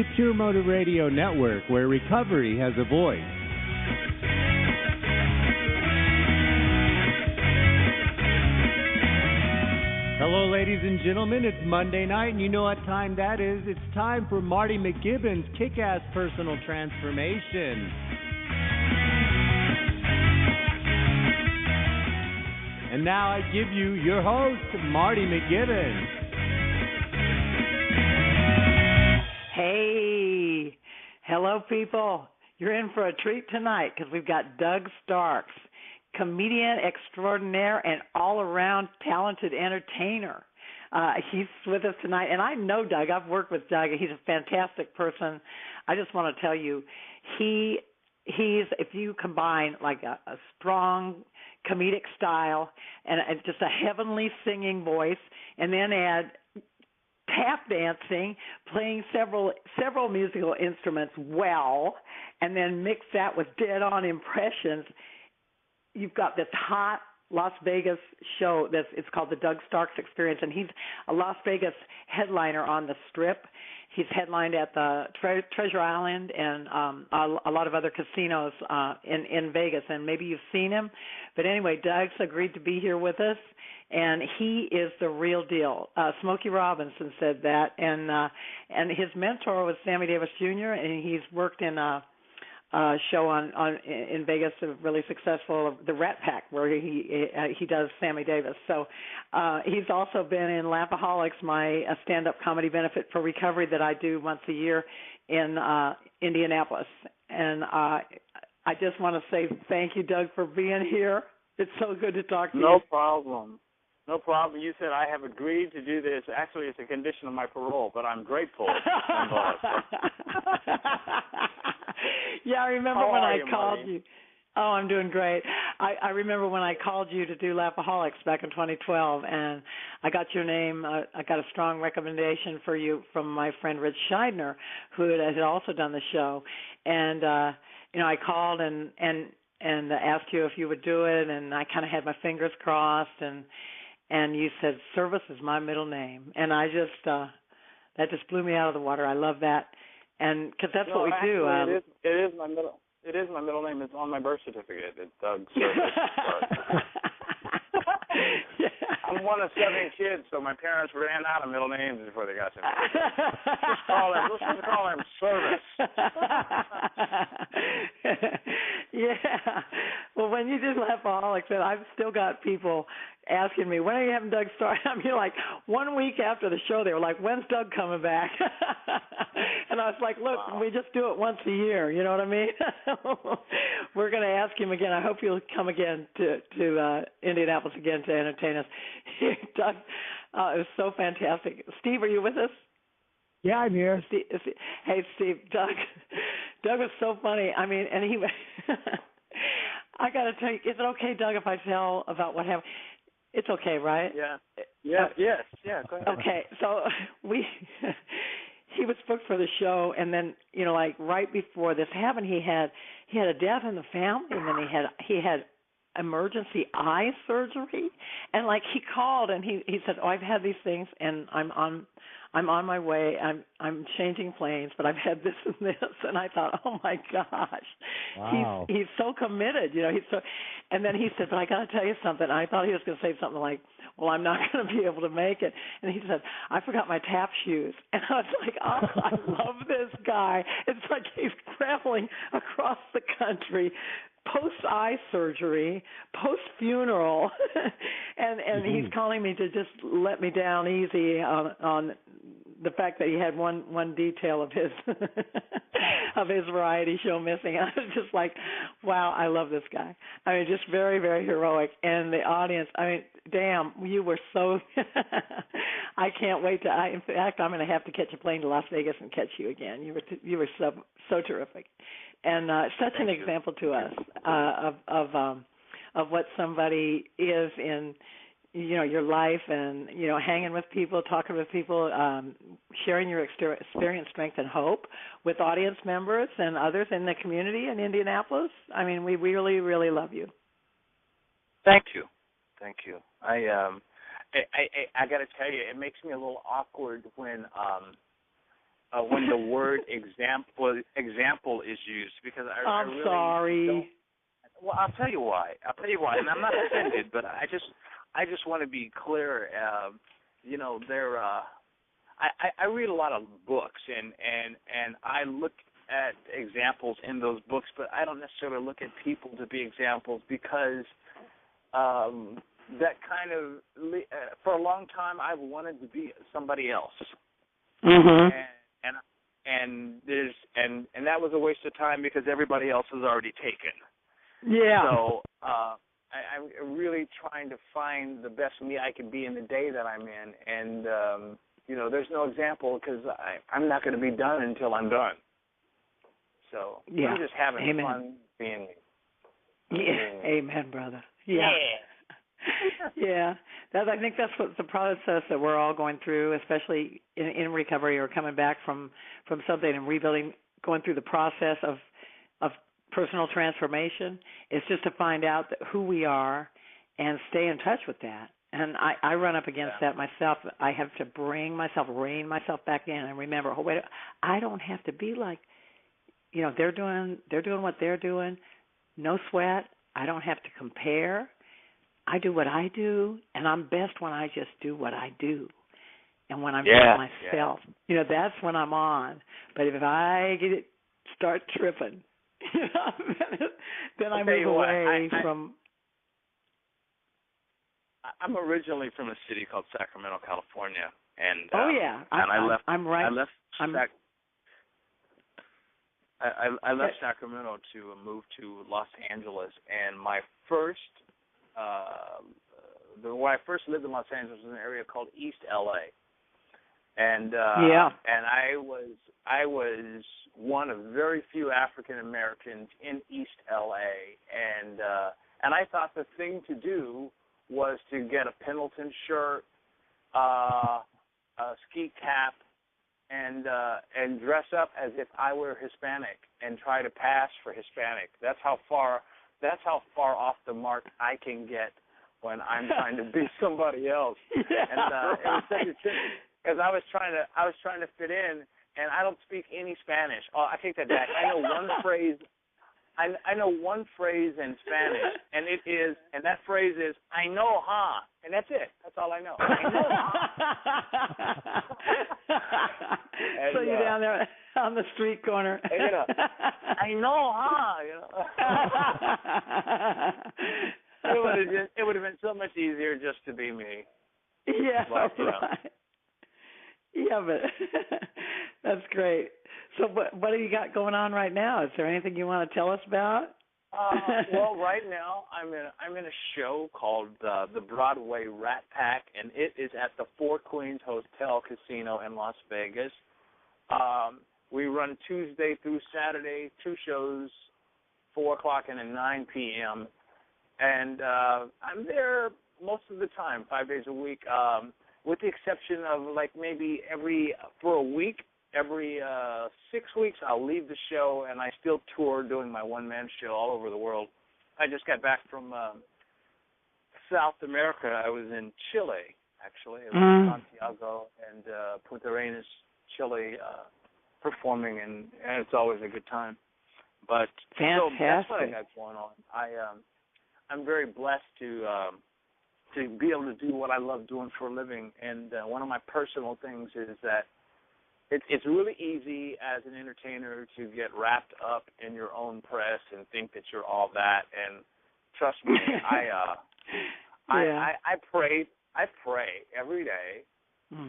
the Pure Motor Radio Network, where recovery has a voice. Hello, ladies and gentlemen. It's Monday night, and you know what time that is. It's time for Marti MacGibbon's Kickass Personal Transformation. And now I give you your host, Marti MacGibbon. Hey, hello, people. You're in for a treat tonight because we've got Doug Starks, comedian extraordinaire and all-around talented entertainer. He's with us tonight, and I know Doug. I've worked with Doug. He's a fantastic person. I just want to tell you, he's if you combine like a strong comedic style and just a heavenly singing voice, and then add tap dancing, playing several musical instruments well, and then mix that with dead-on impressions, you've got this hot Las Vegas show it's called the Doug Starks Experience, and he's a Las Vegas headliner on the Strip. He's headlined at the Treasure Island and a lot of other casinos in Vegas, and maybe you've seen him. But anyway, Doug's agreed to be here with us, and he is the real deal. Smokey Robinson said that, and his mentor was Sammy Davis Jr., and he's worked in a show in Vegas, really successful, the Rat Pack, where he does Sammy Davis. So he's also been in Laugh-A-Holics, my stand-up comedy benefit for recovery that I do once a year in Indianapolis. And I just want to say thank you, Doug, for being here. It's so good to talk to you. No problem. No problem. You said I have agreed to do this. Actually, it's a condition of my parole, but I'm grateful. Yeah, I remember How when are I you, called Marty? you. Oh, I'm doing great. I remember when I called you to do Laugh-A-Holics back in 2012, and I got your name. I got a strong recommendation for you from my friend Rich Scheidner, who had also done the show. And I called and asked you if you would do it, and I kind of had my fingers crossed, and you said service is my middle name, and I just that just blew me out of the water. I love that. And because that's what we do. It is my middle. It is my middle name. It's on my birth certificate. It's Doug Service. Yeah. I'm one of 7 kids, so my parents ran out of middle names before they got to me. Let's just call him Service. Yeah. Well, when you did Laugh-A-Holics, I've still got people asking me, when are you having Doug start? I mean, like 1 week after the show, they were like, when's Doug coming back? And I was like, look, wow. We just do it once a year. You know what I mean? We're going to ask him again. I hope you'll come again to Indianapolis again to entertain us. Doug, it was so fantastic. Steve, are you with us? Yeah, I'm here. Hey, Steve, Doug was so funny. I mean, and he, I got to tell you, is it okay, Doug, if I tell about what happened? It's okay, right? Yeah. Yeah. Yes. Yeah. Go ahead. Okay. So he was booked for the show, and then like right before this happened, he had a death in the family, and then he had emergency eye surgery, and like he called and he said, I've had these things, and I'm on my way. I'm changing planes, but I've had this and this, and I thought, oh my gosh, wow. He's so committed, he's so. And then he said, but I got to tell you something. I thought he was going to say something like, well, I'm not going to be able to make it. And he said, I forgot my tap shoes. And I was like, oh, I love this guy. It's like he's traveling across the country, post-eye surgery, post-funeral, and he's calling me to just let me down easy on the fact that he had one detail of his of his variety show missing. I was just like, wow, I love this guy. I mean, just very, very heroic. And the audience, I mean, damn, you were so I can't wait to in fact, I'm going to have to catch a plane to Las Vegas and catch you again. You were so terrific. And such an example to us of what somebody is in, your life, and hanging with people, talking with people, sharing your experience, strength, and hope with audience members and others in the community in Indianapolis. I mean, we really, really love you. Thank you. I got to tell you, it makes me a little awkward when when the word example is used, because I really sorry. don't. Well, I'll tell you why. And I'm not offended, but I just want to be clear. I read a lot of books, and I look at examples in those books, but I don't necessarily look at people to be examples, because that kind of for a long time I've wanted to be somebody else. Mm-hmm. And that was a waste of time, because everybody else is already taken. Yeah. So I'm really trying to find the best me I can be in the day that I'm in, and there's no example, because I'm not going to be done until I'm done. So I'm just having fun being me. Yeah. Amen, brother. Yeah. Yeah. I think that's what the process that we're all going through, especially in recovery or coming back from something and rebuilding, going through the process of personal transformation. It's just to find out who we are and stay in touch with that. And I run up against that myself. I have to rein myself back in and remember, oh, wait, I don't have to be like, they're doing what they're doing. No sweat. I don't have to compare. I do what I do, and I'm best when I just do what I do. And when I'm with myself, that's when I'm on. But if I start tripping, then I move away from. I'm originally from a city called Sacramento, California, and I left Sacramento to move to Los Angeles, and my first where I first lived in Los Angeles was an area called East LA, and I was one of very few African Americans in East LA, and I thought the thing to do was to get a Pendleton shirt, a ski cap, and dress up as if I were Hispanic and try to pass for Hispanic. That's how far off the mark I can get when I'm trying to be somebody else. It was such a trick, because I was trying to fit in, and I don't speak any Spanish. Oh, I take that back. I know one phrase. I know one phrase in Spanish, and that phrase is "I know, huh?" And that's it. That's all I know. I know, huh? So you're down there on the street corner. I know, huh? It would have been so much easier just to be me. Yeah, but, right. Yeah, but that's great. So what do you got going on right now? Is there anything you want to tell us about? Well, right now I'm in a show called the Broadway Rat Pack, and it is at the Four Queens Hotel Casino in Las Vegas. We run Tuesday through Saturday, 2 shows, 4 o'clock and at 9 p.m. And I'm there most of the time, 5 days a week, with the exception of like maybe every 6 weeks I'll leave the show, and I still tour doing my one-man show all over the world. I just got back from South America. I was in Chile, actually. I was in Santiago and Punta Arenas, Chile, performing, and it's always a good time. But so that's what I got going on. I'm very blessed to be able to do what I love doing for a living, and one of my personal things is that it's really easy as an entertainer to get wrapped up in your own press and think that you're all that. And trust me, I pray every day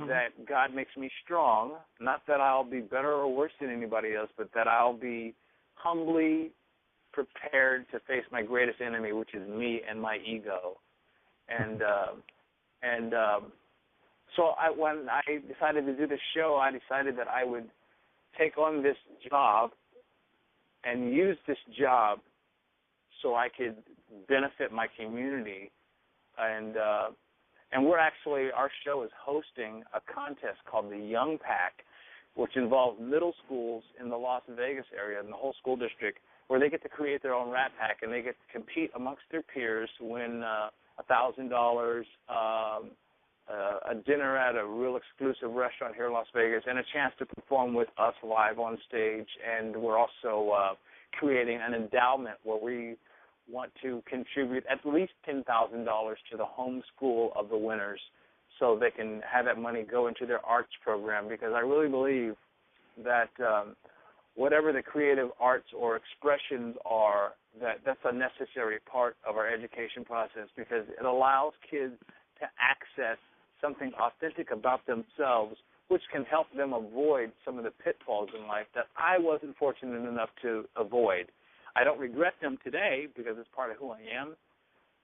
that God makes me strong. Not that I'll be better or worse than anybody else, but that I'll be humbly prepared to face my greatest enemy, which is me and my ego. So when I decided to do this show, I decided that I would take on this job and use this job so I could benefit my community. And our show is hosting a contest called the Young Pack, which involves middle schools in the Las Vegas area, in the whole school district, where they get to create their own rat pack, and they get to compete amongst their peers to win $1,000, a dinner at a real exclusive restaurant here in Las Vegas, and a chance to perform with us live on stage. And we're also creating an endowment where we want to contribute at least $10,000 to the home school of the winners, so they can have that money go into their arts program, because I really believe that whatever the creative arts or expressions are, that's a necessary part of our education process, because it allows kids to access something authentic about themselves, which can help them avoid some of the pitfalls in life that I wasn't fortunate enough to avoid. I don't regret them today because it's part of who I am,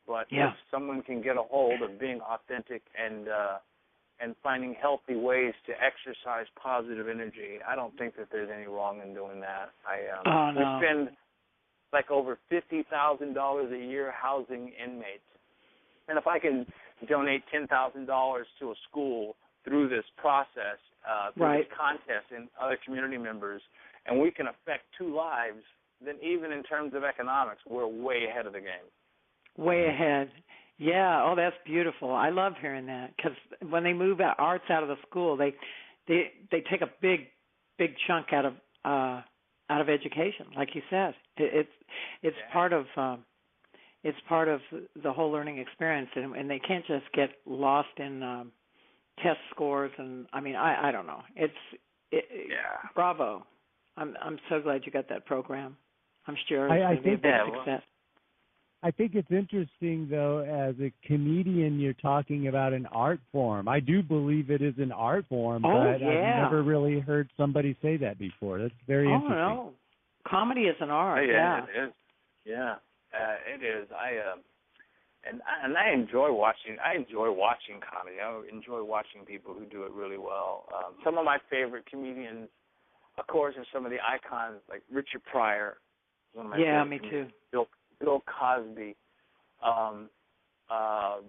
but if someone can get a hold of being authentic and finding healthy ways to exercise positive energy, I don't think that there's any wrong in doing that. We spend like over $50,000 a year housing inmates. And if I can donate $10,000 to a school through this process, through this contest and other community members, and we can affect 2 lives, then even in terms of economics, we're way ahead of the game. Way ahead. Yeah. Oh, that's beautiful. I love hearing that, because when they move arts out of the school, they take a big chunk out of education, like you said. It's part of the whole learning experience, and they can't just get lost in test scores. And I mean, I don't know. Bravo. I'm so glad you got that program. I'm sure it's going to be a big success. I think it's interesting, though, as a comedian, you're talking about an art form. I do believe it is an art form, but I've never really heard somebody say that before. That's very interesting. No. Comedy is an art. It is. Yeah, it is. I enjoy watching. I enjoy watching comedy. I enjoy watching people who do it really well. Some of my favorite comedians, of course, are some of the icons like Richard Pryor. One of my favorite me comedians. too. Bill Cosby.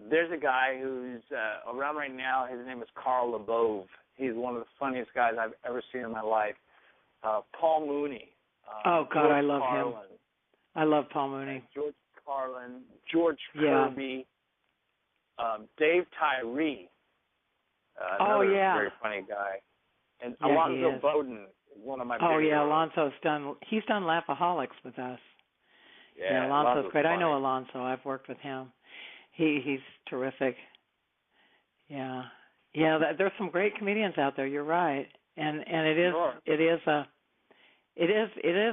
There's a guy who's around right now. His name is Carl LeBove. He's one of the funniest guys I've ever seen in my life. Paul Mooney. Oh, God, George I love Carlin. him. I love Paul Mooney. George Carlin. George Kirby. Dave Tyree. Another very funny guy. And Alonzo Bowden is one of my favorite. Alonzo's he's done Laughaholics with us. Yeah, Alonzo's great. Funny. I know Alonzo. I've worked with him. He's terrific. Yeah. There's some great comedians out there. You're right, and it is an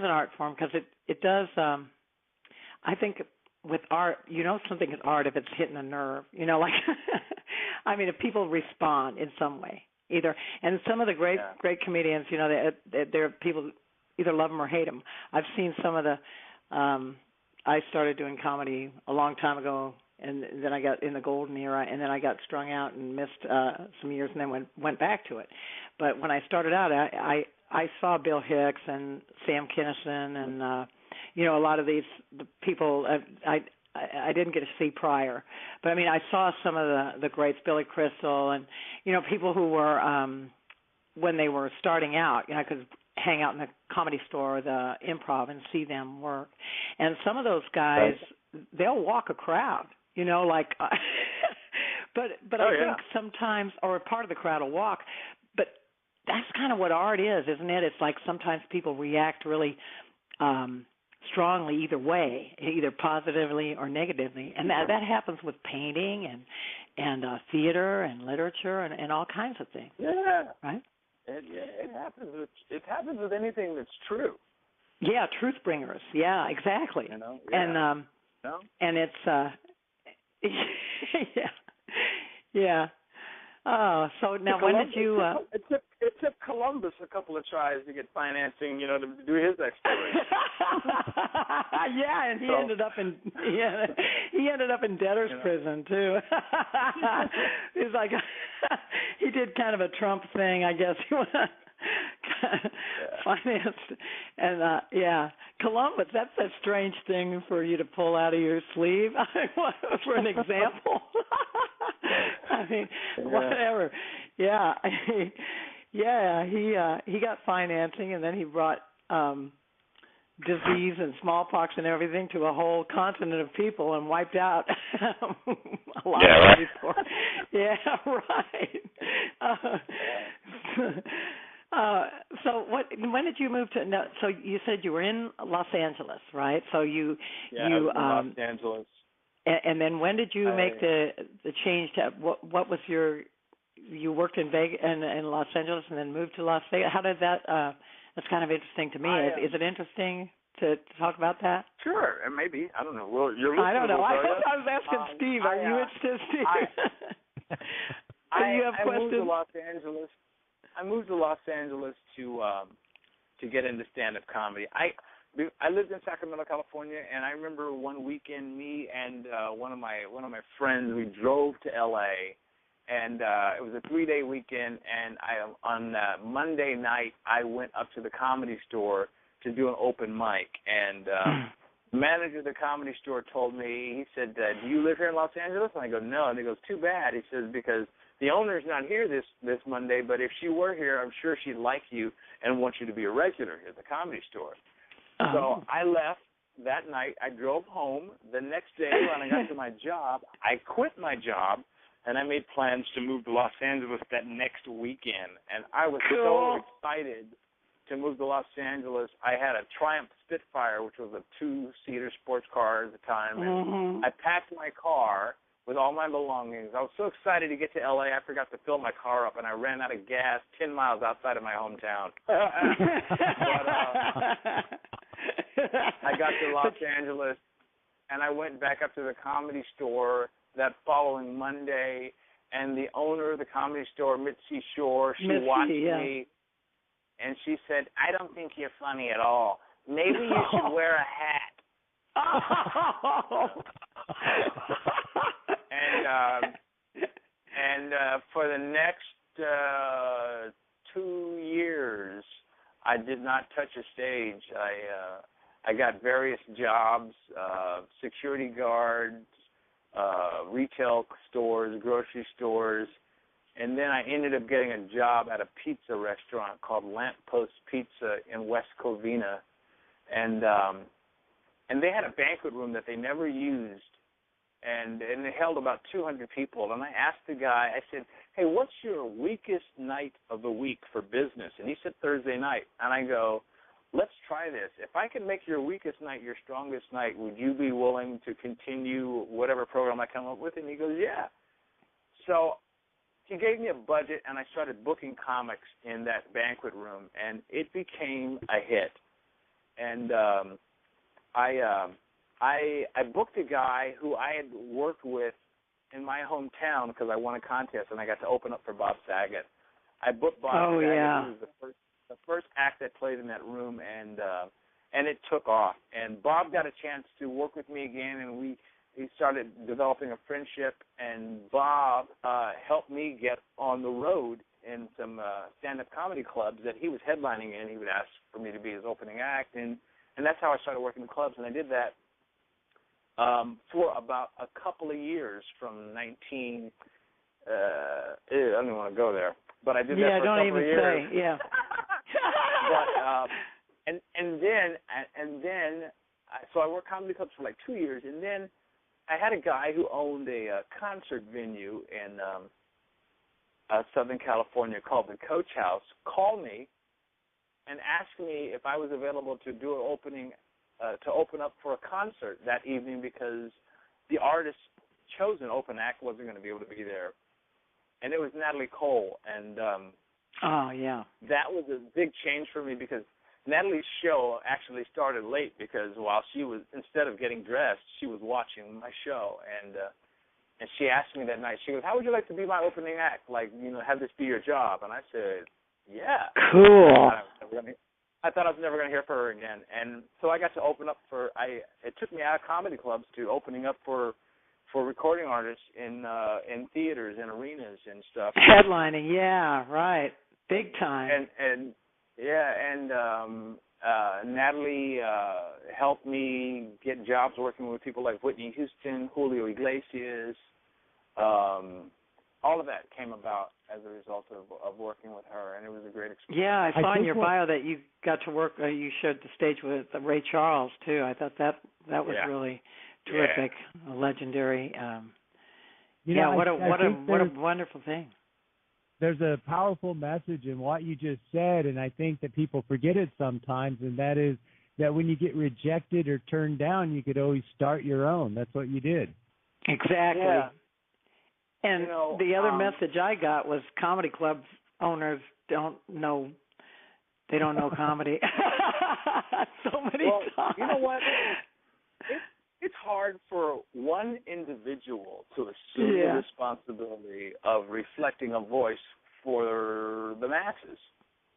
art form, because it does. I think with art, something is art if it's hitting a nerve. Like I mean, if people respond in some way, either. And some of the great comedians, they're people either love them or hate them. I've seen some of the. I started doing comedy a long time ago, and then I got in the golden era, and then I got strung out and missed some years, and then went back to it. But when I started out, I saw Bill Hicks and Sam Kinison and a lot of the people. I didn't get to see prior, but I mean I saw some of the greats, Billy Crystal, and people who were when they were starting out. I could hang out in the Comedy Store or the Improv and see them work. And some of those guys, they'll walk a crowd, like, but I think sometimes, or a part of the crowd will walk, but that's kind of what art is, isn't it? It's like sometimes people react really strongly either way, either positively or negatively. And that happens with painting and theater and literature and all kinds of things. Yeah. Right? It happens. It happens with anything that's true. Yeah, truth bringers. Yeah, exactly. And it's yeah. Oh, so now when did you? It took Columbus a couple of tries to get financing, to do his exploration. And he ended up in debtor's prison too. He's like, he did kind of a Trump thing, I guess. He went financed, and Columbus. That's a strange thing for you to pull out of your sleeve. For an example. I mean, whatever. Yeah. He got financing, and then he brought disease and smallpox and everything to a whole continent of people and wiped out a lot of people. Yeah, right. So when did you move to? No, so you said you were in Los Angeles, right? So you I was in Los Angeles. And then when did you make the change to what was your? You worked in Vegas and in Los Angeles, and then moved to Las Vegas. How did that? That's kind of interesting to me. Is it interesting to talk about that? Sure, and maybe I don't know. Well, I don't know. I was asking Steve. Are you interested, Steve? You have questions? Moved to Los Angeles. I moved to Los Angeles to get into stand-up comedy. I lived in Sacramento, California, and I remember one weekend, me and one of my friends, we drove to L.A. And it was a 3-day weekend, and on Monday night, I went up to the Comedy Store to do an open mic. And the manager of the Comedy Store told me, he said, do you live here in Los Angeles? And I go, no. And he goes, too bad. He says, because the owner's not here this Monday, but if she were here, I'm sure she'd like you and want you to be a regular here at the Comedy Store. So I left that night. I drove home. The next day when I got to my job, I quit my job. And I made plans to move to Los Angeles that next weekend. And I was so excited to move to Los Angeles. I had a Triumph Spitfire, which was a 2-seater sports car at the time. And I packed my car with all my belongings. I was so excited to get to L.A., I forgot to fill my car up, and I ran out of gas 10 miles outside of my hometown. I got to Los Angeles, and I went back up to the Comedy Store that following Monday, and the owner of the Comedy Store, Mitzi Shore, she watched me, and she said, I don't think you're funny at all. Maybe you should wear a hat. And for the next 2 years, I did not touch a stage. I got various jobs, security guards, retail stores, grocery stores, and then I ended up getting a job at a pizza restaurant called Lamppost Pizza in West Covina, and they had a banquet room that they never used, and it held about 200 people. And I asked the guy, I said, hey, what's your weakest night of the week for business? And he said Thursday night. And I go, let's try this. If I can make your weakest night your strongest night, would you be willing to continue whatever program I come up with? And he goes, yeah. So he gave me a budget, and I started booking comics in that banquet room, and it became a hit. And I booked a guy who I had worked with in my hometown because I won a contest, and I got to open up for Bob Saget. I booked Bob Saget. Yeah. He was the first act that played in that room, and it took off. And Bob got a chance to work with me again, and we started developing a friendship. And Bob helped me get on the road in some stand-up comedy clubs that he was headlining in. He would ask for me to be his opening act, and that's how I started working in clubs. And I did that for about a couple of years from I don't even want to go there, but I did that for a couple of years. Yeah, don't even say, But and then so I worked comedy clubs for like 2 years, and then I had a guy who owned a concert venue in Southern California called the Coach House call me and ask me if I was available to do an opening to open up for a concert that evening because the artist chosen open act wasn't going to be able to be there, and it was Natalie Cole, and that was a big change for me because Natalie's show actually started late because while she was, instead of getting dressed, she was watching my show, and she asked me that night, she goes, how would you like to be my opening act, like, you know, have this be your job? And I said, yeah. Cool. I thought I was never going to hear from her again, and so I got to open up it took me out of comedy clubs to opening up for recording artists in theaters and arenas and stuff. Headlining, yeah, right, big time. And Natalie helped me get jobs working with people like Whitney Houston, Julio Iglesias, all of that came about as a result of working with her, and it was a great experience. Yeah, I saw in your bio that you got to work. You shared the stage with Ray Charles too. I thought that was really terrific, legendary. What a wonderful thing. There's a powerful message in what you just said, and I think that people forget it sometimes, and that is that when you get rejected or turned down, you could always start your own. That's what you did. Exactly. Yeah. And the other message I got was comedy club owners don't know comedy. So many times. You know what? It's hard for one individual to assume the responsibility of reflecting a voice for the masses.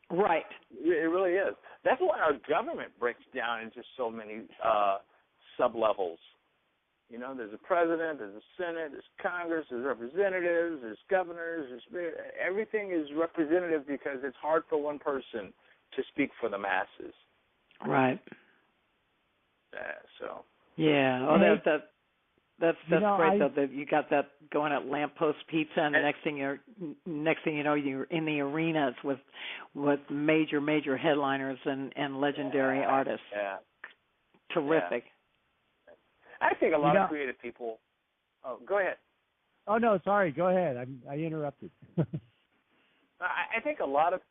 Right. It really is. That's why our government breaks down into so many sub-levels. You know, there's a president, there's a Senate, there's Congress, there's representatives, there's governors, everything is representative because it's hard for one person to speak for the masses. Right. So. Yeah. Oh, that's great though that you got that going at Lamppost Pizza, and the next thing you know, you're in the arenas with major headliners and legendary artists. Yeah. Terrific. Yeah. I think a lot of creative people. Oh, go ahead. Oh no, sorry. Go ahead. I interrupted. I think a lot of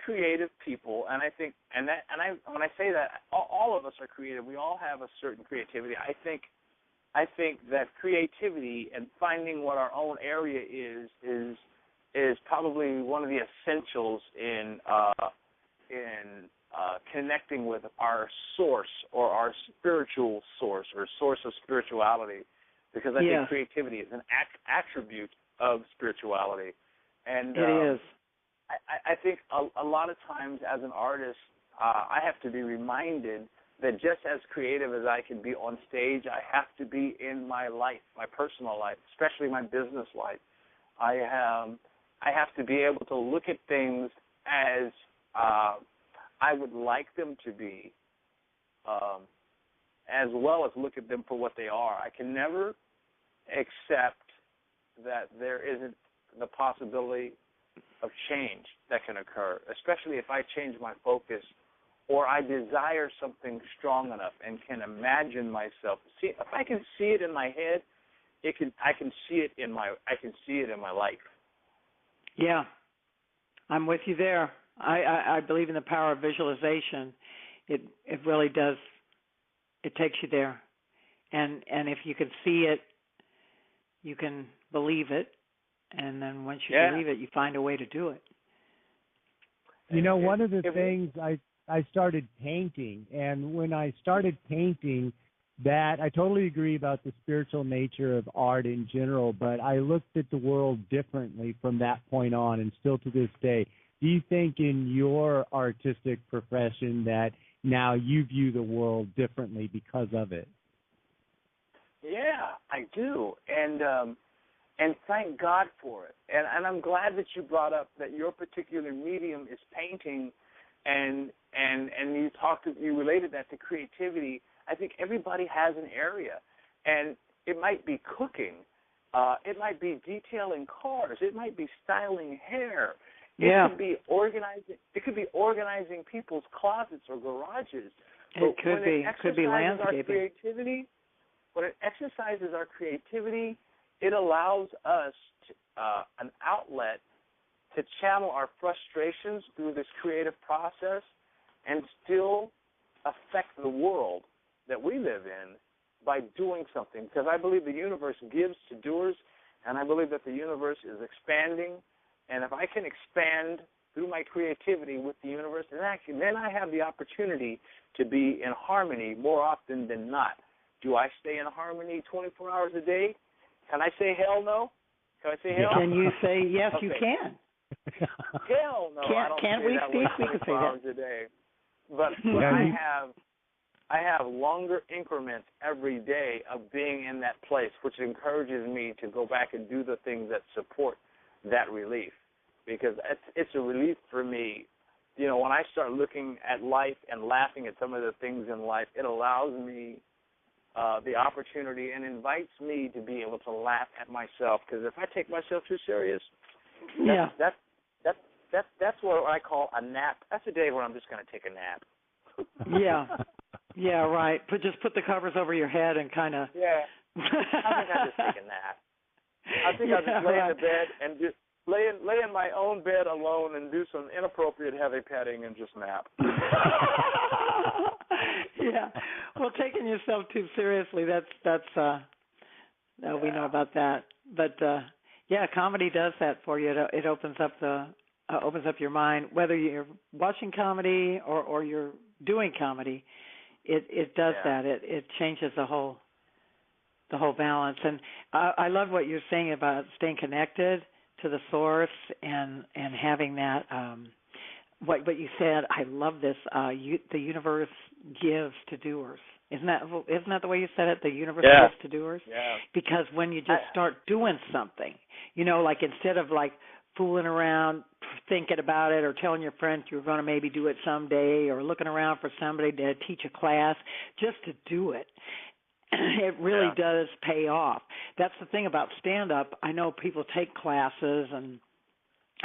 creative people, and I think, when I say that, all of us are creative. We all have a certain creativity. I think that creativity and finding what our own area is probably one of the essentials in connecting with our source or our spiritual source or source of spirituality, because I think creativity is an attribute of spirituality. And it is. I think a lot of times as an artist, I have to be reminded that just as creative as I can be on stage, I have to be in my life, my personal life, especially my business life. I have to be able to look at things as I would like them to be, as well as look at them for what they are. I can never accept that there isn't the possibility of change that can occur, especially if I change my focus or I desire something strong enough and can imagine myself. See, if I can see it in my head, I can see it in my life. Yeah, I'm with you there. I believe in the power of visualization. It really does. It takes you there, and if you can see it, you can believe it, and then once you believe it, you find a way to do it. You know, one of the things I started painting, and when I started painting, that I totally agree about the spiritual nature of art in general, but I looked at the world differently from that point on, and still to this day. Do you think in your artistic profession that now you view the world differently because of it? Yeah, I do, and thank God for it. And I'm glad that you brought up that your particular medium is painting, and you related that to creativity. I think everybody has an area, and it might be cooking, it might be detailing cars, it might be styling hair. It could be organizing. It could be organizing people's closets or garages. It could be landscaping. When it exercises our creativity, it allows us an outlet to channel our frustrations through this creative process and still affect the world that we live in by doing something. Because I believe the universe gives to doers, and I believe that the universe is expanding. And if I can expand through my creativity with the universe, then I have the opportunity to be in harmony more often than not. Do I stay in harmony 24 hours a day? Can I say hell no? Can I say hell? Can you say yes? Okay. You can. Hell no. Can't we, Steve? We can say that. A day. But I have longer increments every day of being in that place, which encourages me to go back and do the things that support that relief, because it's a relief for me. You know, when I start looking at life and laughing at some of the things in life, it allows me the opportunity and invites me to be able to laugh at myself. Because if I take myself too serious, that's what I call a nap. That's a day where I'm just going to take a nap. Yeah, right. Just put the covers over your head and kind of. Yeah. I think I just take a nap. I think I'll just lay in the bed and just lay in my own bed alone and do some inappropriate heavy petting and just nap. Yeah. Well, taking yourself too seriously, that's we know about that. But comedy does that for you. It opens up your mind, whether you're watching comedy or you're doing comedy. It does that. It changes the whole balance. And I love what you're saying about staying connected to the source and having that. What you said, I love this. The universe gives to doers. Isn't that the way you said it? The universe gives to doers. Yeah. Because when you just start doing something, like instead of like fooling around, thinking about it, or telling your friends you're going to maybe do it someday, or looking around for somebody to teach a class, just to do it. It really does pay off. That's the thing about stand-up. I know people take classes and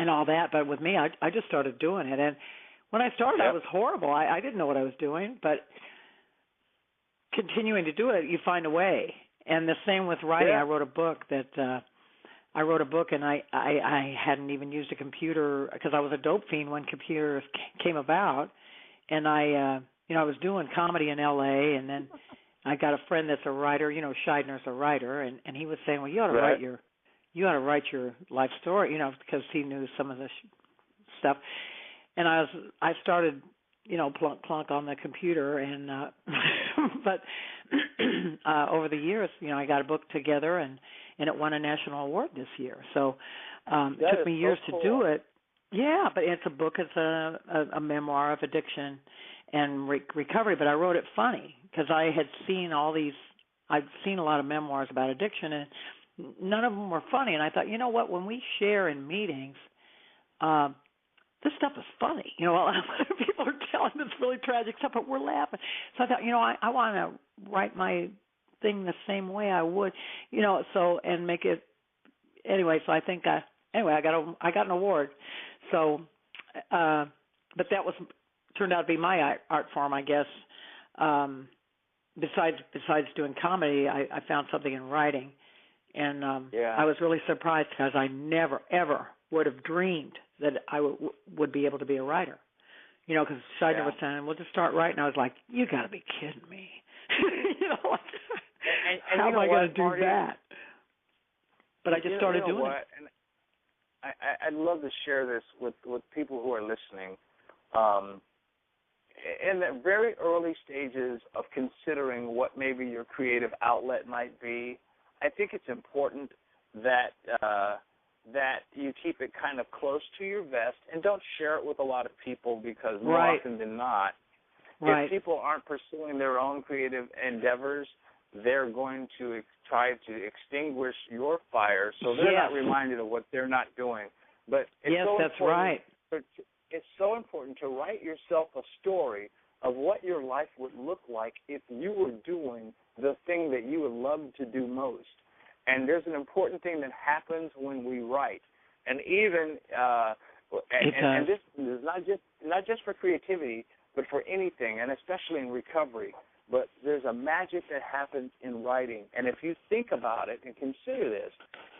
all that, but with me, I just started doing it. And when I started, I was horrible. I didn't know what I was doing, but continuing to do it, you find a way. And the same with writing. I wrote a book and I hadn't even used a computer because I was a dope fiend when computers came about. And I was doing comedy in L.A., and then I got a friend that's a writer. Scheidner's a writer, and he was saying, well, you ought to write your life story, because he knew some of the stuff. And I started, plunk on the computer, and but over the years, I got a book together, and it won a national award this year. So it took me years to do it. Yeah, but it's a book. It's a memoir of addiction and recovery. But I wrote it funny because I had seen I'd seen a lot of memoirs about addiction, and none of them were funny. And I thought, you know what? When we share in meetings, this stuff is funny. People are telling this really tragic stuff, but we're laughing. So I thought, I want to write my thing the same way I would, and make it anyway. So I think I got an award. So, but that turned out to be my art form, I guess. Besides doing comedy, I found something in writing, and I was really surprised because I never ever would have dreamed that I would be able to be a writer. Because Scheidner was saying, "We'll just start writing." I was like, "You got to be kidding me!" And how am I going to do that? But I just started doing it. And I'd love to share this with people who are listening. In the very early stages of considering what maybe your creative outlet might be, I think it's important that you keep it kind of close to your vest and don't share it with a lot of people, because more often than not, if people aren't pursuing their own creative endeavors, they're going to try to extinguish your fire, so they're not reminded of what they're not doing. But it's so important to write yourself a story of what your life would look like if you were doing the thing that you would love to do most. And there's an important thing that happens when we write. And even and this is not just for creativity, but for anything, and especially in recovery. But there's a magic that happens in writing. And if you think about it and consider this,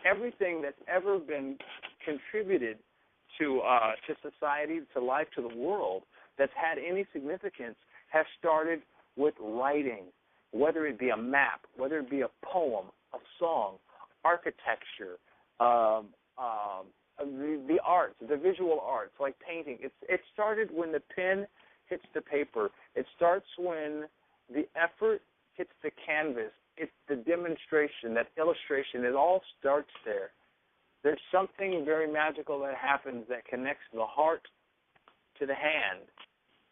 everything that's ever been contributed to society, to life, to the world, that's had any significance has started with writing, whether it be a map, whether it be a poem, a song, architecture, the arts, the visual arts, like painting. It started when the pen hits the paper. It starts when the effort hits the canvas. It's the demonstration, that illustration. It all starts there. There's something very magical that happens that connects the heart to the hand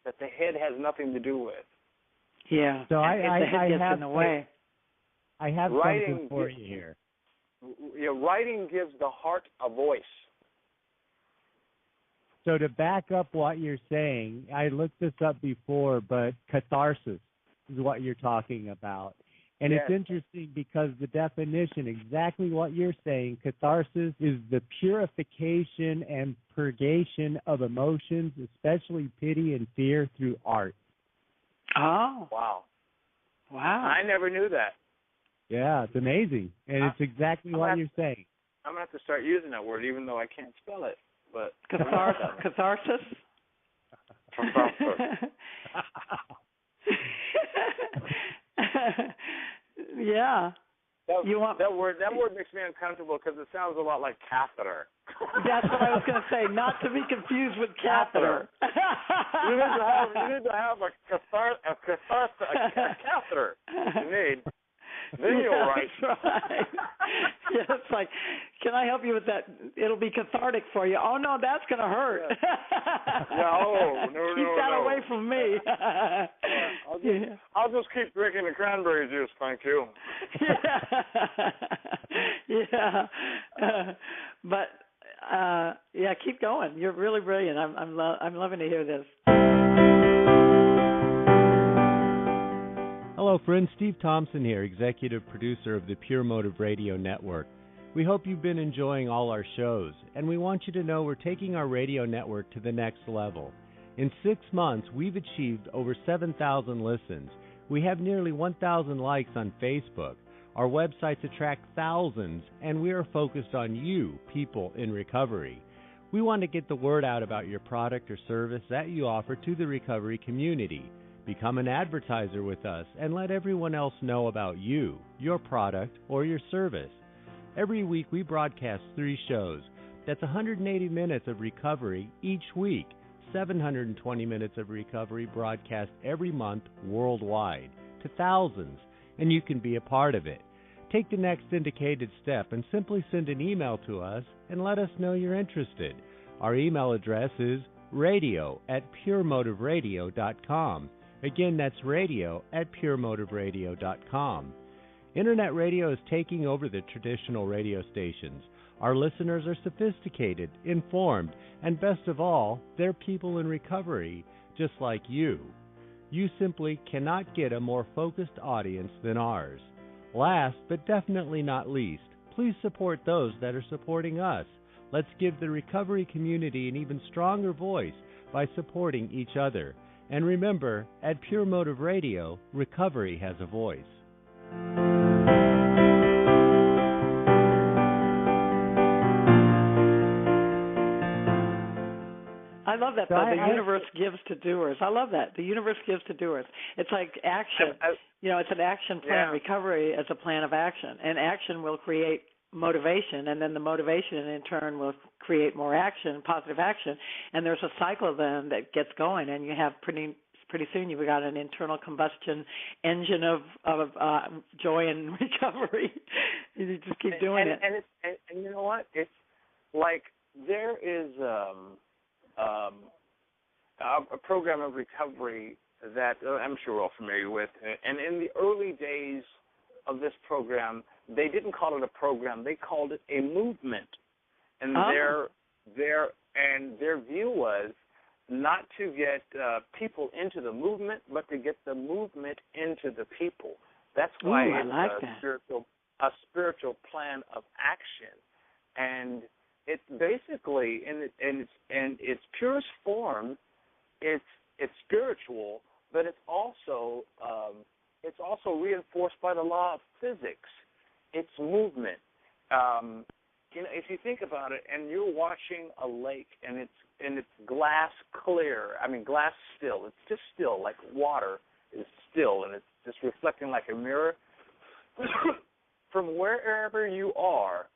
that the head has nothing to do with. Yeah. So I have in the way. I have something for you here. Writing gives the heart a voice. So to back up what you're saying, I looked this up before, but catharsis is what you're talking about. And it's interesting because the definition, exactly what you're saying, catharsis is the purification and purgation of emotions, especially pity and fear, through art. Oh. Wow. Wow. I never knew that. Yeah, it's amazing. And it's exactly what you're saying. I'm going to have to start using that word, even though I can't spell it. But catharsis? Yeah. That word makes me uncomfortable because it sounds a lot like catheter. That's what I was going to say, not to be confused with catheter. You need to have a catheter. You need. Then you'll write. That's right. Yeah, it's like, can I help you with that? It'll be cathartic for you. Oh, no, that's going to hurt. No. Keep that away from me. I'll just keep drinking the cranberry juice, thank you. Yeah. But, keep going. You're really brilliant. I'm loving to hear this. Hello, friends. Steve Thompson here, executive producer of the Pure Motive Radio Network. We hope you've been enjoying all our shows, and we want you to know we're taking our radio network to the next level. In 6 months, we've achieved over 7,000 listens. We have nearly 1,000 likes on Facebook. Our websites attract thousands, and we are focused on you, people in recovery. We want to get the word out about your product or service that you offer to the recovery community. Become an advertiser with us and let everyone else know about you, your product, or your service. Every week we broadcast 3 shows. That's 180 minutes of recovery each week, 720 minutes of recovery broadcast every month worldwide to thousands, and you can be a part of it. Take the next indicated step and simply send an email to us and let us know you're interested. Our email address is radio@puremotiveradio.com. Again, that's radio@puremotiveradio.com. Internet radio is taking over the traditional radio stations. Our listeners are sophisticated, informed, and best of all, they're people in recovery, just like you. You simply cannot get a more focused audience than ours. Last, but definitely not least, please support those that are supporting us. Let's give the recovery community an even stronger voice by supporting each other. And remember, at Pure Motive Radio, recovery has a voice. I love that, though. The universe gives to doers. I love that. The universe gives to doers. It's like action. It's an action plan. Recovery as a plan of action. And action will create motivation, and then the motivation in turn will create more action, positive action, and there's a cycle then that gets going, and you have pretty soon you've got an internal combustion engine of joy and recovery. You just keep doing it. And you know what? It's like there is a program of recovery that I'm sure we're all familiar with, and in the early days of this program, they didn't call it a program; they called it a movement. And their view was not to get people into the movement, but to get the movement into the people. That's why it's a spiritual plan of action, and it's basically in its purest form, it's spiritual, but it's also reinforced by the law of physics. It's movement. If you think about it, and you're watching a lake, and it's glass clear. I mean, glass still. It's just still, like water is still, and it's just reflecting like a mirror. From wherever you are,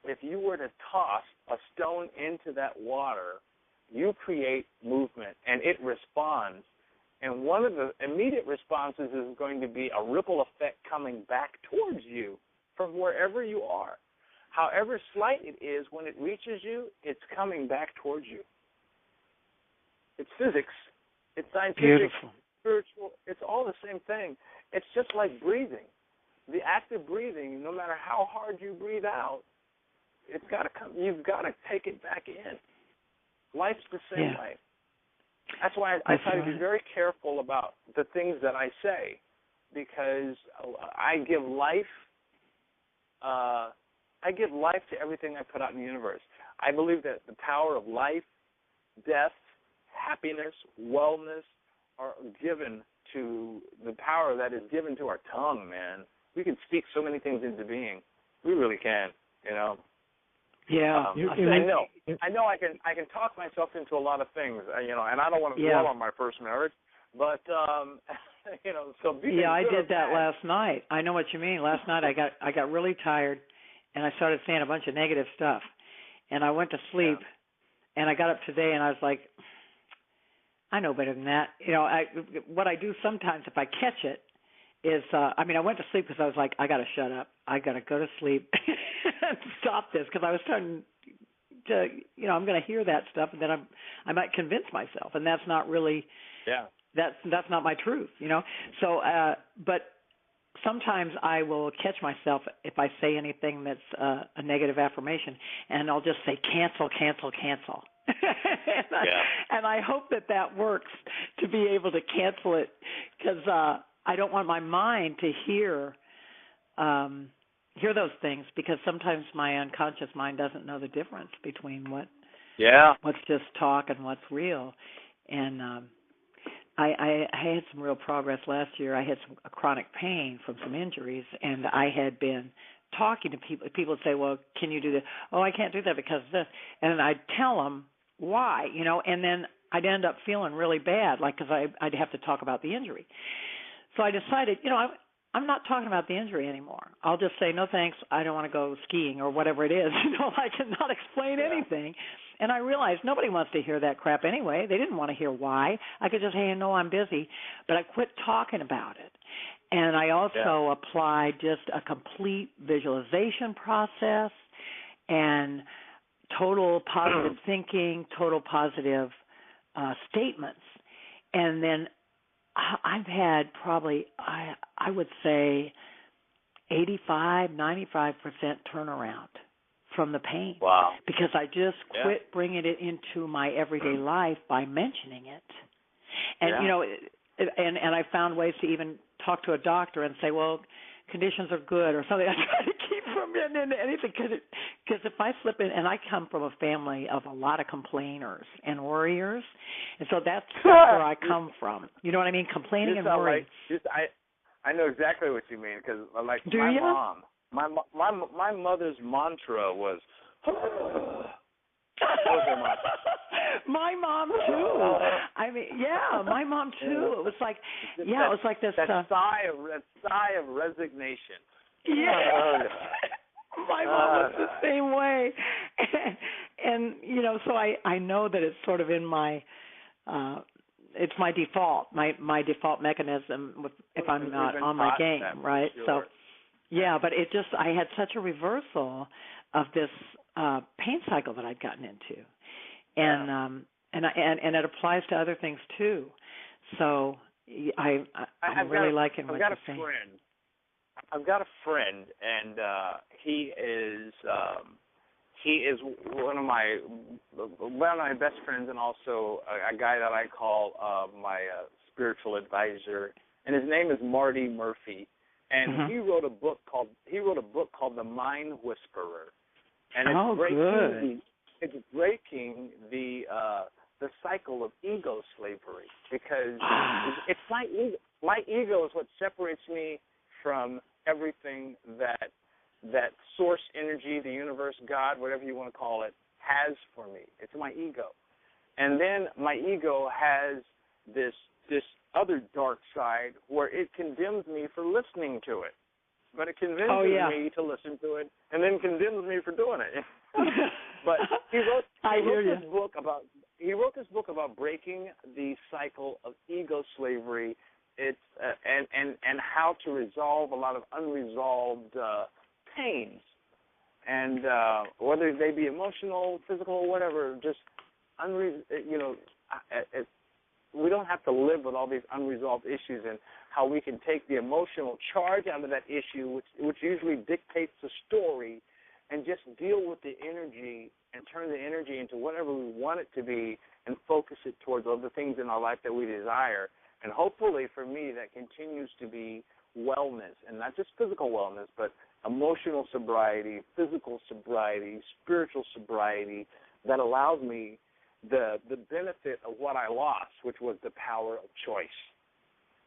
if you were to toss a stone into that water, you create movement, and it responds. And one of the immediate responses is going to be a ripple effect coming back towards you from wherever you are. However slight it is, when it reaches you, it's coming back towards you. It's physics. It's scientific, beautiful, spiritual. It's all the same thing. It's just like breathing. The act of breathing, no matter how hard you breathe out, it's got to come. You've got to take it back in. Life's the same way. That's why I try to be very careful about the things that I say, because I give life. I give life to everything I put out in the universe. I believe that the power of life, death, happiness, wellness are given to the power that is given to our tongue, man. We can speak so many things into being. We really can, you know. Yeah. I know I can talk myself into a lot of things, you know, and I don't want to dwell on my first marriage, but you know, so I did that last night. I know what you mean. Last night I got really tired, and I started saying a bunch of negative stuff, and I went to sleep, and I got up today, and I was like, I know better than that. You know, what I do sometimes if I catch it is, I went to sleep because I was like, I got to shut up. I got to go to sleep and stop this, because I was starting to, you know, I'm going to hear that stuff, and then I might convince myself, and that's not really, that's not my truth, you know. So, but sometimes I will catch myself if I say anything that's a negative affirmation, and I'll just say cancel, cancel, cancel. And I hope that works, to be able to cancel it, because I don't want my mind to hear those things, because sometimes my unconscious mind doesn't know the difference between what's just talk and what's real. And I had some real progress last year. I had some chronic pain from some injuries, and I had been talking to people. People would say, well, can you do this? Oh, I can't do that because of this. And I'd tell them why, you know, and then I'd end up feeling really bad, like, because I'd have to talk about the injury. So I decided, you know, I'm not talking about the injury anymore. I'll just say, no thanks, I don't want to go skiing or whatever it is. You know, I cannot explain anything. And I realized nobody wants to hear that crap anyway. They didn't want to hear why. I could just say, hey, no, I'm busy. But I quit talking about it. And I also applied just a complete visualization process and total positive thinking, total positive statements. And then I've had probably, I would say, 85, 95% turnaround from the pain. Wow. Because I just quit bringing it into my everyday life by mentioning it. And, you know, and I found ways to even talk to a doctor and say, well, conditions are good or something. I try to keep from getting into anything, because if I slip in, and I come from a family of a lot of complainers and worriers, and so that's where I come from. You know what I mean? Complaining and worrying. I know exactly what you mean, because like my mother's mantra was, my mom too. I mean, my mom too. It was like, it was like this sigh of resignation. Yeah. My mom was the same way, and you know, so I know that it's sort of in my, it's my default, my default mechanism if I'm not on my game, right? Sure. So, but it just, I had such a reversal of this pain cycle that I'd gotten into, and it applies to other things too. So I'm really liking what you're saying. I've got a friend, and he is one of my best friends, and also a guy that I call my spiritual advisor. And his name is Marti Murphy, and he wrote a book called The Mind Whisperer, and it's breaking the cycle of ego slavery, because it's my ego. My ego is what separates me from everything that source energy, the universe, God, whatever you want to call it, has for me. It's my ego. And then my ego has this other dark side where it condemns me for listening to it. But it convinces me to listen to it, and then condemns me for doing it. But he wrote this book about breaking the cycle of ego slavery. It's and how to resolve a lot of unresolved pains, and whether they be emotional, physical, whatever. Just we don't have to live with all these unresolved issues, and how we can take the emotional charge out of that issue, which usually dictates the story, and just deal with the energy and turn the energy into whatever we want it to be, and focus it towards other things in our life that we desire. And hopefully for me, that continues to be wellness, and not just physical wellness, but emotional sobriety, physical sobriety, spiritual sobriety, that allows me the benefit of what I lost, which was the power of choice.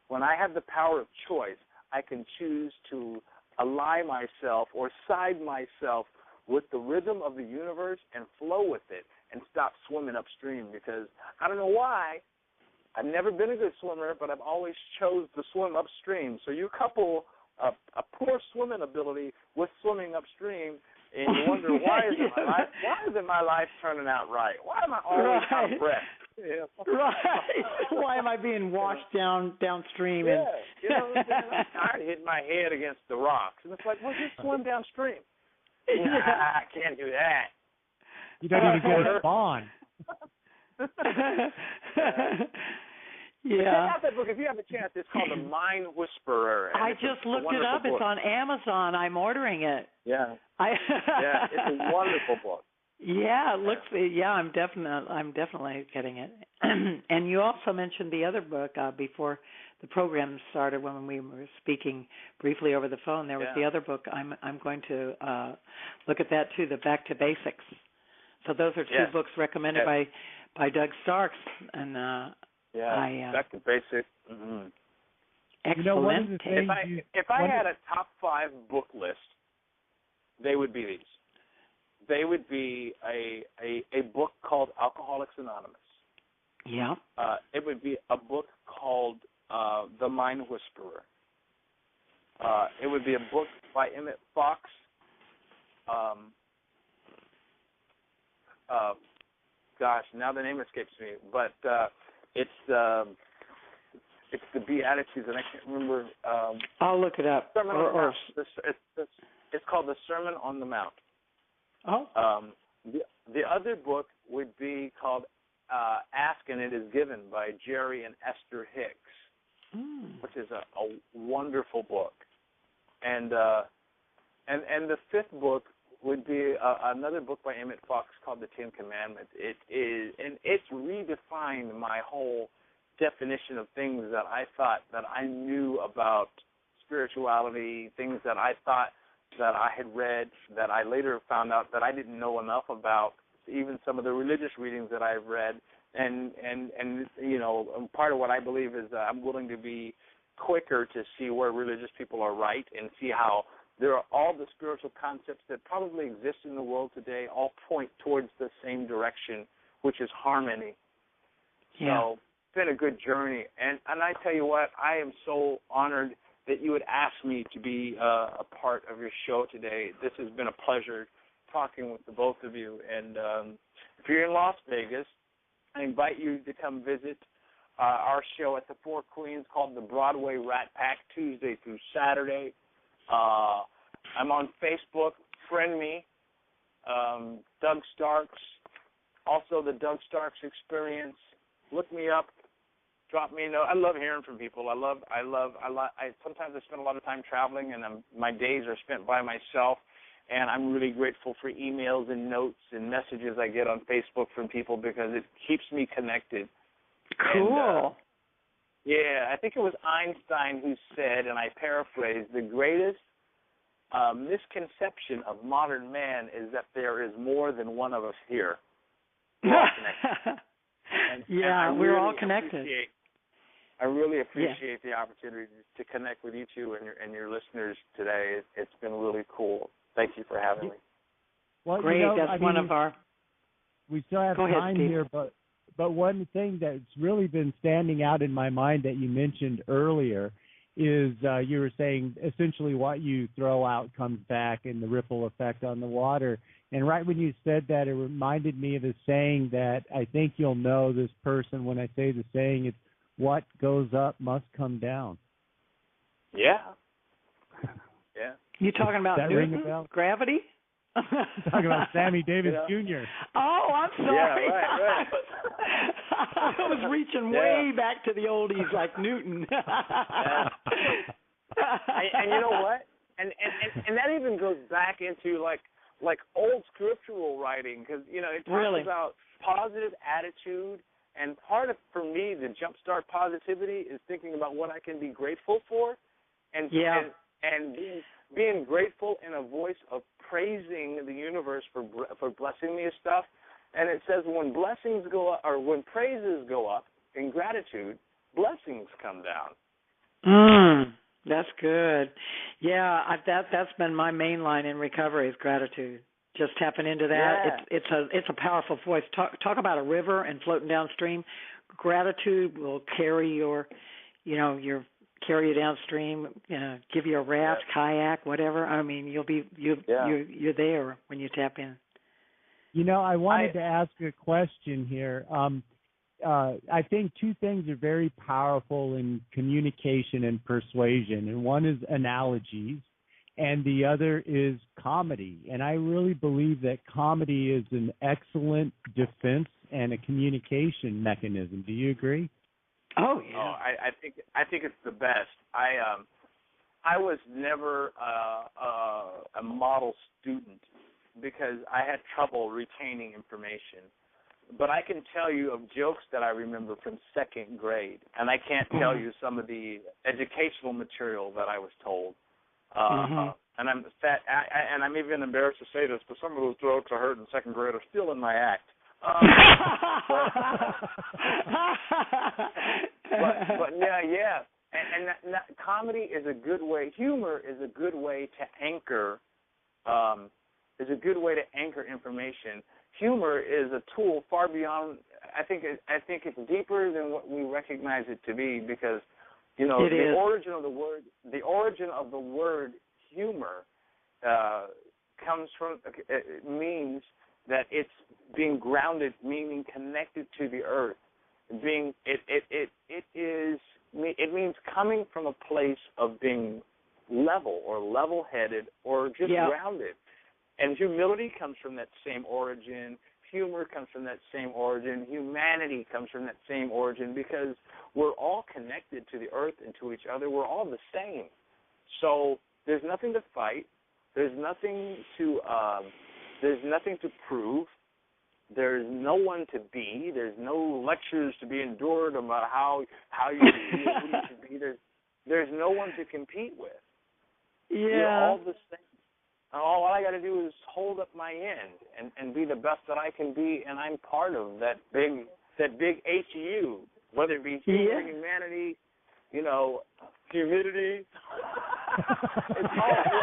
When I have the power of choice, I can choose to align myself or side myself with the rhythm of the universe and flow with it and stop swimming upstream, because I don't know why, I've never been a good swimmer, but I've always chose to swim upstream. So you couple a poor swimming ability with swimming upstream, and you wonder, why isn't my life turning out right? Why am I always out of breath? Yeah. Right. Why am I being washed downstream? Yeah. I'm tired of hitting my head against the rocks. And it's like, well, just swim downstream. I can't do that. You don't even get a spawn. Yeah. Check out that book if you have a chance. It's called The Mind Whisperer. I just looked it up. Book. It's on Amazon. I'm ordering it. Yeah. Yeah, it's a wonderful book. Yeah, it looks. Yeah, I'm definitely getting it. And you also mentioned the other book before the program started when we were speaking briefly over the phone. There was the other book. I'm going to look at that too. The Back to Basics. So those are two books recommended by Doug Starks. And Back to Basics. Mm-hmm. Excellent. If I had a top 5 book list, they would be these. They would be a book called Alcoholics Anonymous. Yeah. It would be a book called The Mind Whisperer. It would be a book by Emmett Fox. Gosh, now the name escapes me, but it's the Beatitudes, and I can't remember. I'll look it up. It's called The Sermon on the Mount. Oh. The other book would be called Ask and It Is Given by Jerry and Esther Hicks, which is a wonderful book. And the 5th book would be another book by Emmett Fox called The 10 Commandments. It's redefined my whole definition of things that I thought that I knew about spirituality, things that I thought that I had read, that I later found out that I didn't know enough about, even some of the religious readings that I've read. And part of what I believe is that I'm willing to be quicker to see where religious people are right and see how there are all the spiritual concepts that probably exist in the world today all point towards the same direction, which is harmony. Yeah. So it's been a good journey. And I tell you what, I am so honored that you would ask me to be a part of your show today. This has been a pleasure talking with the both of you. And if you're in Las Vegas, I invite you to come visit our show at the Four Queens called the Broadway Rat Pack, Tuesday through Saturday. I'm on Facebook. Friend me, Doug Starks. Also, the Doug Starks Experience. Look me up. Drop me a note. I love hearing from people. I sometimes I spend a lot of time traveling, and my days are spent by myself. And I'm really grateful for emails and notes and messages I get on Facebook from people because it keeps me connected. Cool. And, I think it was Einstein who said, and I paraphrase, the greatest misconception of modern man is that there is more than one of us here. We're all connected. And we're all connected. I really appreciate the opportunity to connect with you two and your listeners today. It's been really cool. Thank you for having me. Well, great. That's one of our. We still have time here, but one thing that's really been standing out in my mind that you mentioned earlier is you were saying essentially what you throw out comes back and the ripple effect on the water. And right when you said that, it reminded me of a saying that I think you'll know this person when I say the saying. It's what goes up must come down. Yeah. Yeah. You talking about Newton? Gravity? Talking about Sammy Davis Jr. Oh, I'm sorry. Yeah, right. I was reaching way back to the oldies like Newton. And you know what? And that even goes back into like old scriptural writing because it talks about positive attitude. And part of, for me, the jumpstart positivity is thinking about what I can be grateful for. and being grateful in a voice of praising the universe for blessing me with stuff. And it says when blessings go up, or when praises go up in gratitude, blessings come down. That's good. Yeah, that's been my main line in recovery is gratitude. Just tapping into that. Yeah. It's a powerful voice. Talk about a river and floating downstream. Gratitude will carry carry you downstream, give you a raft, kayak, whatever. I mean, you're there when you tap in. I wanted to ask a question here. I think two things are very powerful in communication and persuasion, and one is analogies, and the other is comedy. And I really believe that comedy is an excellent defense and a communication mechanism. Do you agree? Oh yeah. Oh, I think it's the best. I was never a model student because I had trouble retaining information. But I can tell you of jokes that I remember from second grade, and I can't tell you some of the educational material that I was told. And I'm even embarrassed to say this, but some of those jokes I heard in second grade are still in my act. But yeah. And comedy is a good way. Humor is a good way to anchor. Information. Humor is a tool far beyond. I think it's deeper than what we recognize it to be, because the origin of the word humor comes from. It means that it's being grounded, meaning connected to the earth. It means coming from a place of being level or level-headed or just grounded. And humility comes from that same origin. Humor comes from that same origin. Humanity comes from that same origin, because we're all connected to the earth and to each other. We're all the same. So there's nothing to fight. There's nothing to prove. There's no one to be. There's no lectures to be endured about how you should be or who you should be. There's no one to compete with. Yeah. We're all the same. All I got to do is hold up my end and be the best that I can be, and I'm part of that big HU, whether it be humanity, humidity. We're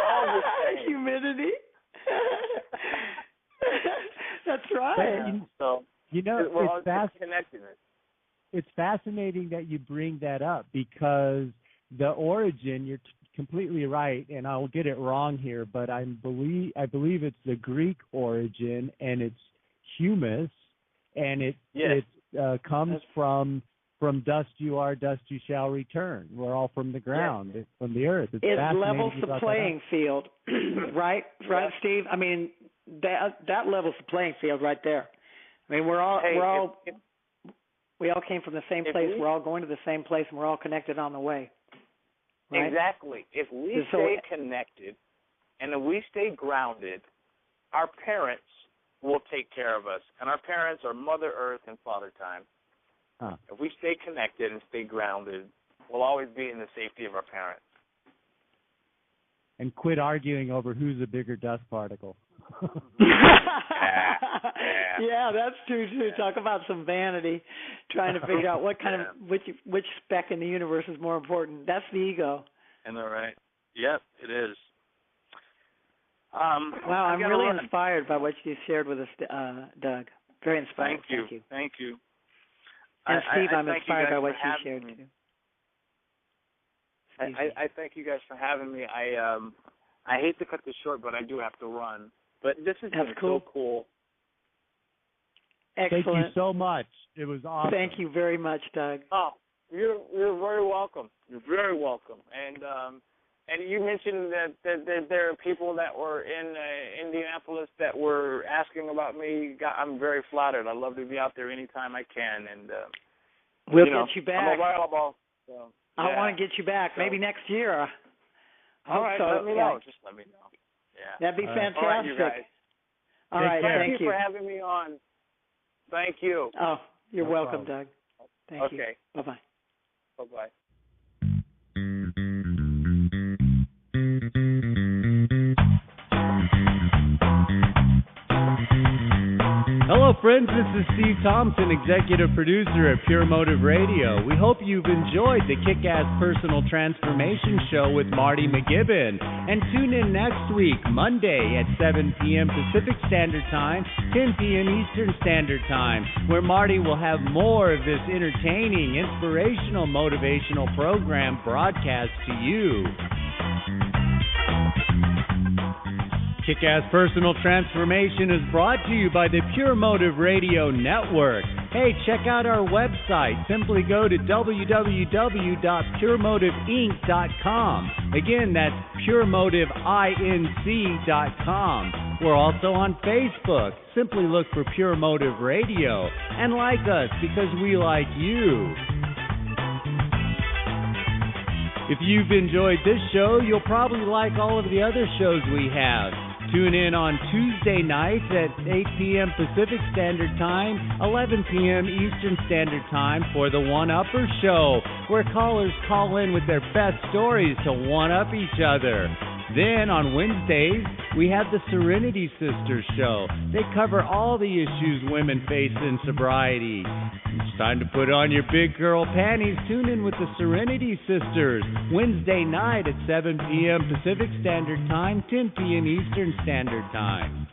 all the same. Humidity. That's right. It's fascinating that you bring that up, because the origin, you're completely right, and I'll get it wrong here, but I believe it's the Greek origin, and it's humus, and it comes from dust you are, dust you shall return. We're all from the ground, from the earth. It levels the playing field, right, Steve? I mean, that levels the playing field right there. I mean, we all came from the same place. We're all going to the same place, and we're all connected on the way. Right? Exactly. If we stay connected and if we stay grounded, our parents will take care of us. And our parents are Mother Earth and Father Time. If we stay connected and stay grounded, we'll always be in the safety of our parents. And quit arguing over who's a bigger dust particle. Yeah, that's true too. Talk about some vanity, trying to figure out what kind of which speck in the universe is more important. That's the ego. Am I right? Yep, it is. Wow, I'm really inspired by what you shared with us, Doug. Very inspired. Thank you. And Steve, I'm inspired by what you shared too. I thank you guys for having me. I hate to cut this short, but I do have to run. But this has been so cool. Excellent. Thank you so much. It was awesome. Thank you very much, Doug. Oh, you're very welcome. You're very welcome. And you mentioned that there are people that were in Indianapolis that were asking about me. I'm very flattered. I'd love to be out there anytime I can. And we'll get you back. I'm available. So, I want to get you back. Maybe next year. All right, let me know. Just let me know. Yeah. That'd be fantastic. All right, you guys. All right, thank you for having me on. Thank you. Oh, you're welcome, Doug. Thank you. Okay. Bye-bye. Bye-bye. Hello, friends. This is Steve Thompson, executive producer at Pure Motive Radio. We hope you've enjoyed the Kickass Personal Transformation Show with Marti MacGibbon. And tune in next week, Monday at 7 p.m. Pacific Standard Time, 10 p.m. Eastern Standard Time, where Marti will have more of this entertaining, inspirational, motivational program broadcast to you. Kickass Personal Transformation is brought to you by the Pure Motive Radio Network. Hey, check out our website. Simply go to www.puremotiveinc.com. Again, that's puremotiveinc.com. We're also on Facebook. Simply look for Pure Motive Radio and like us because we like you. If you've enjoyed this show, you'll probably like all of the other shows we have. Tune in on Tuesday nights at 8 p.m. Pacific Standard Time, 11 p.m. Eastern Standard Time for the One-Upper Show, where callers call in with their best stories to one-up each other. Then on Wednesdays, we have the Serenity Sisters Show. They cover all the issues women face in sobriety. It's time to put on your big girl panties. Tune in with the Serenity Sisters Wednesday night at 7 p.m. Pacific Standard Time, 10 p.m. Eastern Standard Time.